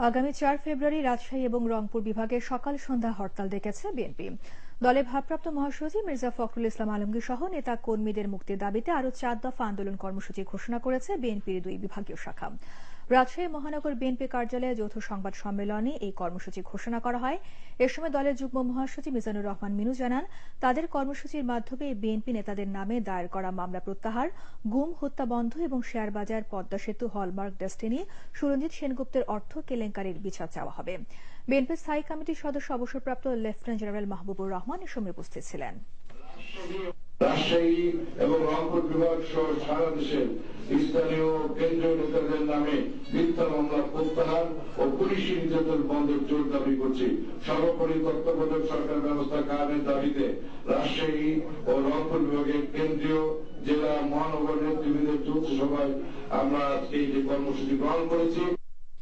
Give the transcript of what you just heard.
আগামী ৪ ফেব্রুয়ারি রাজশাহী এবং রংপুর বিভাগে সকাল সন্ধ্যা হরতাল ডেকেছে বিএনপি। দলের ভারপ্রাপ্ত মহাসচিব মির্জা ফখরুল ইসলাম আলমগীর সহ নেতা কর্মীদের মুক্তির দাবিতে আরও ৪ দফা আন্দোলন কর্মসূচি ঘোষণা করেছে বিএনপির ২ বিভাগীয় শাখা। রাজশাহী মহানগর বিএনপি কার্যালয়ে যৌথ সংবাদ সম্মেলনে এই কর্মসূচি ঘোষণা করা হয়। এ সময় দলের যুগ্ম মহাসচিব মিজানুর রহমান মিনু জানান, তাদের কর্মসূচির মাধ্যমে বিএনপি নেতাদের নামে দায়ের করা মামলা প্রত্যাহার, গুম, হত্যা বন্ধ এবং শেয়ার বাজার, পদ্মা সেতু, হলমার্ক, ডেস্টিনি, সুরঞ্জিত সেনগুপ্তের অর্থ কেলেঙ্কারির বিচার চাওয়া হবে। বিএনপির স্থায়ী কমিটির সদস্য অবসরপ্রাপ্ত লেফটেন্যান্ট জেনারেল মাহবুবুর রহমান এ সময় উপস্থিত ছিলেন। রাজশাহী এবং রংপুর বিভাগ সহ সারা দেশের স্থানীয় কেন্দ্রীয় নেতাদের নামে মিথ্যা মামলা প্রত্যাহার ও পুলিশি নির্যাতন বন্ধের জোর দাবি করছি। সর্বোপরি তত্ত্বাবধায়ক সরকার ব্যবস্থা কায়েমের দাবিতে রাজশাহী ও রংপুর বিভাগের কেন্দ্রীয়, জেলা, মহানগর নেতৃবৃন্দের যৌথ সভায় আমরা আজকে এই কর্মসূচি গ্রহণ করেছি।